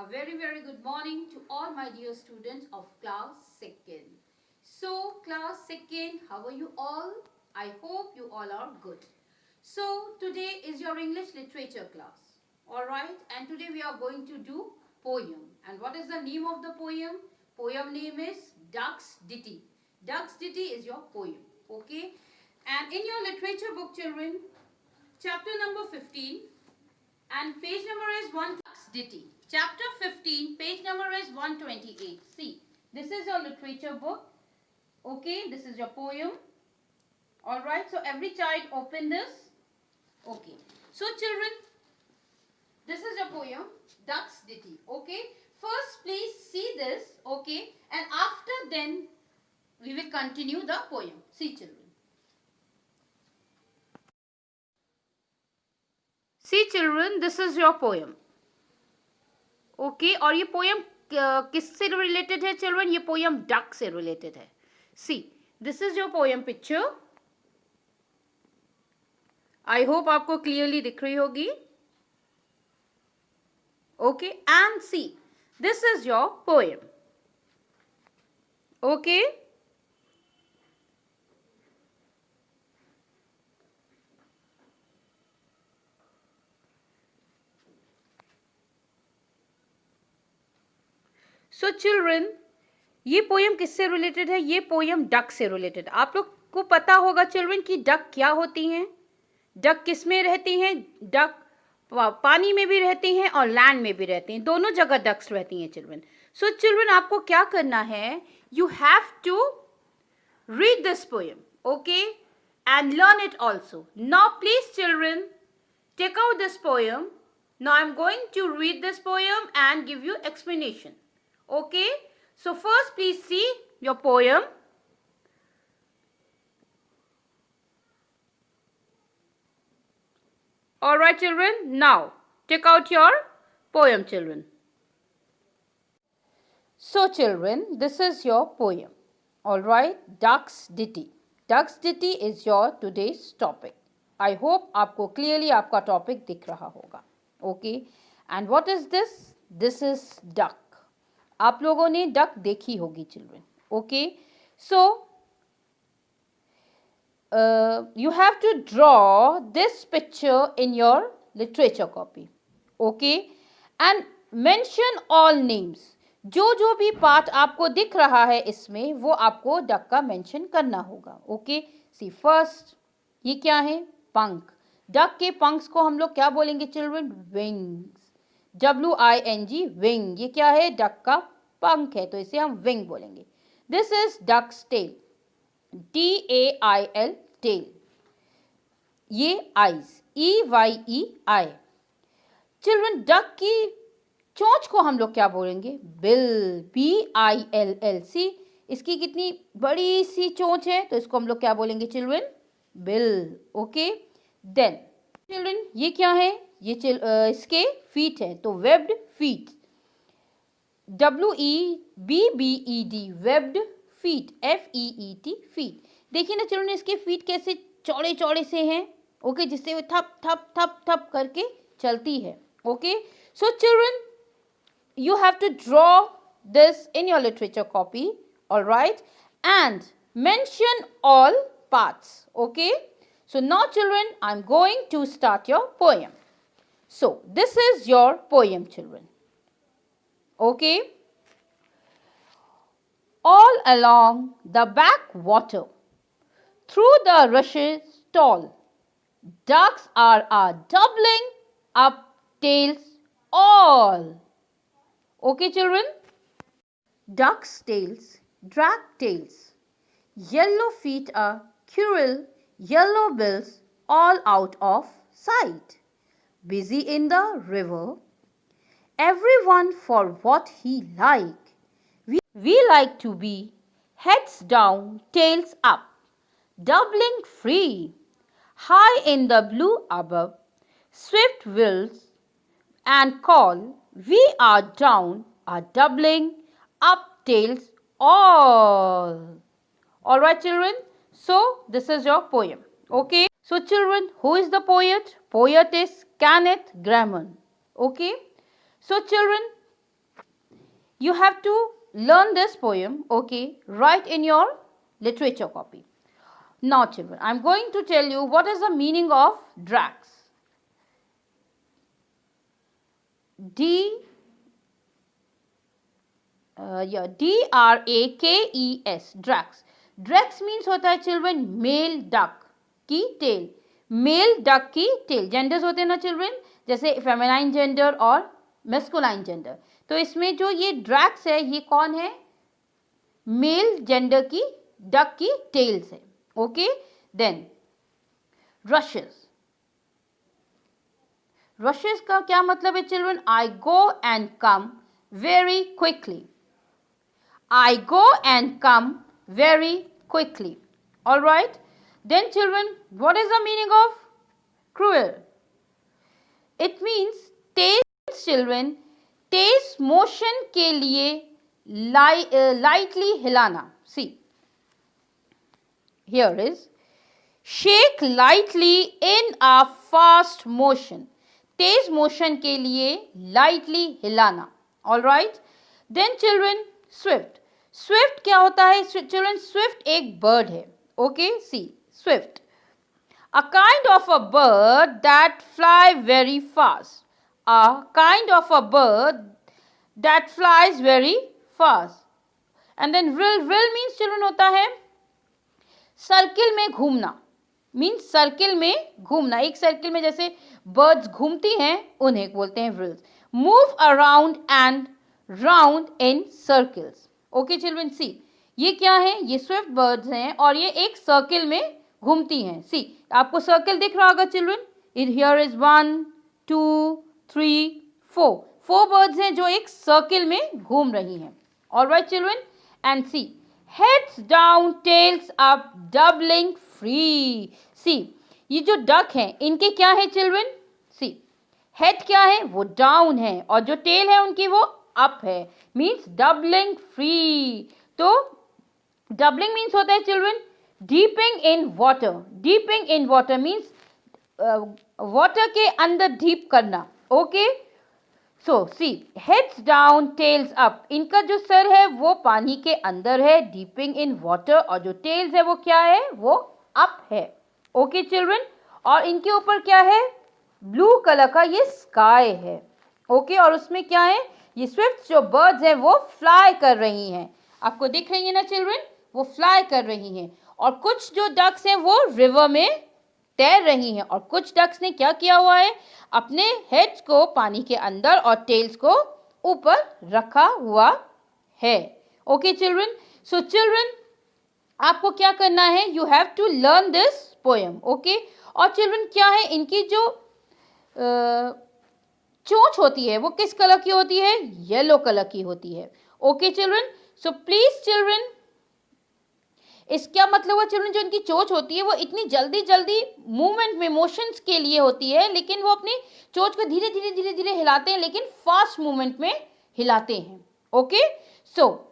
A very good morning to all my dear students of class 2nd. So class 2nd, how are you all? I hope you all are good. So today is your English literature class. Alright, and today we are going to do poem. And what is the name of the poem? Poem name is Duck's Ditty. Duck's Ditty is your poem. Okay. And in your literature book, children, chapter number 15 and page number is 1 Duck's Ditty. Chapter 15, page number is 128. See, this is your literature book. Okay, this is your poem. Alright, so every child open this. Okay, so children, this is your poem, Duck's Ditty. Okay, first please see this. Okay, and after then we will continue the poem. See children. See children, this is your poem. Okay और ये poem किससे related है children? ये poem duck से related है. See this is your poem picture. I hope आपको clearly दिख रही होगी. Okay and see this is your poem. Okay so children, ये पोयम किससे रिलेटेड है? ये पोयम डक से रिलेटेड. आप लोग को पता होगा चिल्ड्रन कि डक क्या होती हैं. डक किस में रहती हैं? डक पानी में भी रहती हैं और लैंड में भी रहती हैं. दोनों जगह डक्स रहती हैं चिल्ड्रन. सो चिल्ड्रन, आपको क्या करना है? You have to read this poem, okay, and learn it also. Now please children take out this poem. Now I am going to read this poem and give you explanation. Okay, so first please see your poem. Alright children, now take out your poem children. So children, this is your poem. Alright, Duck's Ditty. Duck's Ditty is your today's topic. I hope आपको clearly आपका topic दिख रहा होगा. Okay, and what is this? This is duck. आप लोगों ने duck देखी होगी children. Okay, so you have to draw this picture in your literature copy. Okay, and mention all names. जो भी पार्ट आपको दिख रहा है इसमें वो आपको डक का मेंशन करना होगा. ओके, सी फर्स्ट, ये क्या है? पंख. डक के पंख को हम लोग क्या बोलेंगे चिल्ड्रन? विंग्स. WING, wing. ये क्या है? डक का पंख है तो इसे हम विंग बोलेंगे. This is duck's tail. TAIL, tail. ये आईज. EYEI. चिल्ड्रन, डक की चोंच को हम लोग क्या बोलेंगे? बिल. BILL. सी इसकी कितनी बड़ी सी चोंच है तो इसको हम लोग क्या बोलेंगे children? Bill. Okay, then children ये क्या है? ये इसके फीट है तो webbed feet. WEBBED, webbed feet. FEET, feet. देखिए ना चिल्ड्रन, इसके फीट कैसे चौड़े चौड़े से हैं. ओके, जिससे वो थप थप थप थप करके चलती है. Okay, so children you have to draw this in your literature copy. All right, and mention all parts. Okay, so now children, I'm going to start your poem. So this is your poem children. Okay, all along the backwater, through the rushes tall, ducks are doubling up tails all. Okay children, ducks tails drag tails, yellow feet are curl, yellow bills all out of sight, busy in the river, everyone for what he like. We like to be heads down, tails up, doubling free, high in the blue above, swift wills and call, we are down, are doubling up tails all. Alright children, so this is your poem. Okay, so children, who is the poet? Poet is Kenneth Graham. Okay, so children, You have to learn this poem, okay? Write in your literature copy. Now children, I am going to tell you what is the meaning of drax. DRAKES, drax. Drax means होता है children male duck की tail. Male duck की tail. Genders होते हैं ना children, जैसे feminine gender और masculine gender. तो इसमें जो ये drax है ये कौन है? Male gender की duck की tail से. Okay? Then rushes. Rushes का क्या मतलब है children? I go and come very quickly. I go and come very quickly. All right. Then children, what is the meaning of cruel? It means tails children. Tails motion के लिए lightly हिलाना. See. Here is shake lightly in a fast motion. Tej motion के लिए lightly हिलाना. All right. Then children, swift. Swift क्या होता है children? Swift एक bird है. Okay, see, swift. A kind of a bird that fly very fast. A kind of a bird that flies very fast. And then whirl. Whirl means children होता है circle में घूमना. Means circle में घूमना. एक circle में जैसे birds घूमती हैं उन्हें बोलते हैं whirls. Move around and round in circles. Okay children, see ये क्या है? ये स्विफ्ट बर्ड्स हैं और ये एक सर्किल में घूमती हैं. सी आपको सर्किल दिख रहा होगा चिल्ड्रन. Here is 1 2 3 4. 4 बर्ड्स हैं जो एक सर्किल में घूम रही हैं. Alright children, and see heads down tails up doubling free. See ये जो डक हैं इनके क्या है चिल्ड्रन? सी हेड क्या है? वो डाउन है और जो टेल है उनकी वो अप है. Means doubling free. तो डबलिंग मीन्स होता है children डीपिंग in water. डीपिंग in water means water के अंदर डीप करना. ओके, सो सी हेड्स डाउन टेल्स अप. इनका जो सर है वो पानी के अंदर है, डीपिंग इन वाटर, और जो टेल्स है वो क्या है? वो अप है. ओके चिल्ड्रन, और इनके ऊपर क्या है? ब्लू कलर का ये स्काई है. ओके, और उसमें क्या है? ये स्विफ्ट जो बर्ड्स हैं वो फ्लाई कर रही हैं. आपको दिख रही है ना चिल्ड्रन? वो फ्लाई कर रही हैं. और कुछ जो डक्स हैं वो रिवर में तैर रही हैं और कुछ डक्स ने क्या किया हुआ है? अपने हेड्स को पानी के अंदर और टेल्स को ऊपर रखा हुआ है. ओके चिल्ड्रन, सो चिल्ड्रन आपको क्या करना है? You have to learn this poem. Okay, और चिल्ड्रन क्या है? इनकी जो चोंच होती है वो किस कलर की होती है? येलो कलर की होती है. Okay children, so please children, इसका मतलब हुआ चिल्ड्रन जो इनकी चोंच होती है वो इतनी जल्दी जल्दी मूवमेंट में मोशंस के लिए होती है, लेकिन वो अपनी चोंच को धीरे धीरे धीरे धीरे हिलाते हैं, लेकिन फास्ट मूवमेंट में हिलाते हैं. Okay, so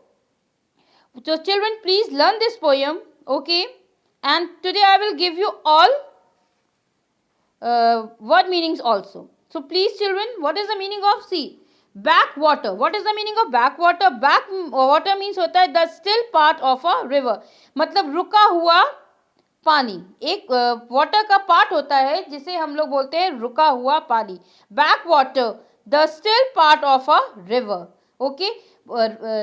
children please learn this poem. Okay, and today I will give you all word meanings also. So please children, what is the meaning of see backwater? What is the meaning of backwater? Backwater means होता है the still part of a river. मतलब रुका हुआ पानी. एक water का part होता है जिसे हम लोग बोलते हैं रुका हुआ पानी. Backwater, the still part of a river. Okay,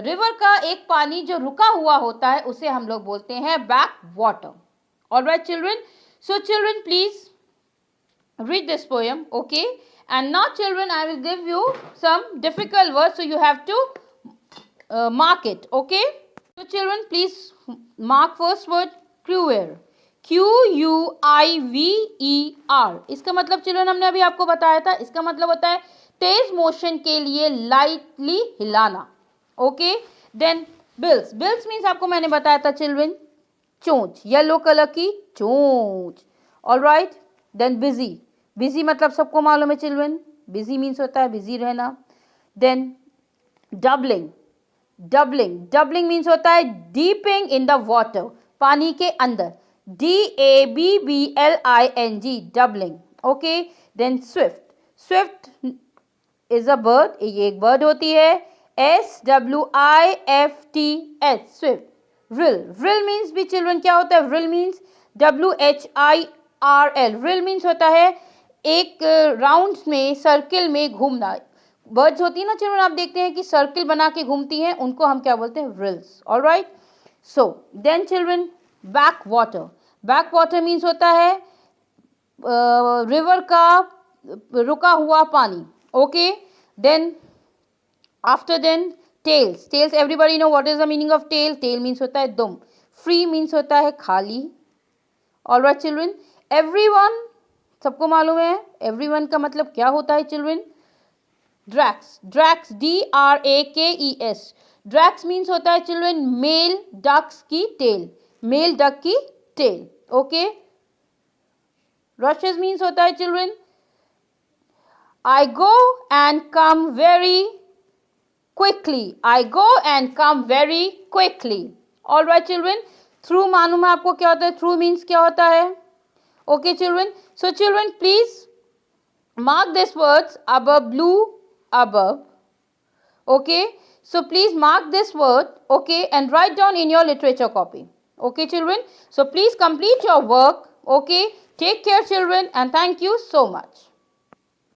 river का एक पानी जो रुका हुआ होता है उसे हम लोग बोलते हैं backwater. Alright children, so children please read this poem. Okay, and now children I will give you some difficult words, so you have to mark it. Okay, so children please mark first word cruel. QUIVER. इसका मतलब children हमने अभी आपको बताया था. इसका मतलब होता है तेज मोशन के लिए लाइटली हिलाना. Okay, then bills. Bills means आपको मैंने बताया था चिल्ड्रन चोंच, येलो कलर की चोंच. Alright, then busy. बिजी मतलब सबको मालूम है चिल्ड्रन, बिजी मीन्स होता है बिजी रहना. Then doubling. Doubling. Doubling means होता है डीपिंग इन द वाटर, पानी के अंदर. DABBLING, dabbling. Okay, then swift. Swift is a bird, ये एक बर्ड होती है. SWIFT, swift. Rill, rill means भी children क्या होता है? Rill means WHIRL. Rill means होता है एक राउंड में, सर्किल में घूमना. बर्ड्स होती है ना चिल्ड्रन, आप देखते हैं कि सर्किल बना के घूमती हैं, उनको हम क्या बोलते हैं? Rills. Alright. So then children, back water. Back water means होता है रिवर का रुका हुआ पानी. Okay. Then after then tails. Tails, everybody know what is the meaning of tail. Tail means होता है दुम. फ्री मीन्स होता है खाली. Alright children. एवरीवन, सबको मालूम है एवरीवन का मतलब क्या होता है children? Drakes. Drakes, DRAKES. Drakes means होता है चिल्ड्रन मेल डक्स की टेल. मेल डक की टेल. ओके. रशेस मीन्स होता है children I go and come very quickly. I go and come very quickly. All right children. Through मालूम है आपको क्या होता है? Through means क्या होता है? Okay children. So children please mark these words above, blue above. Okay. So please mark this word. Okay. And write down in your literature copy. Okay children. So please complete your work. Okay. Take care children and thank you so much.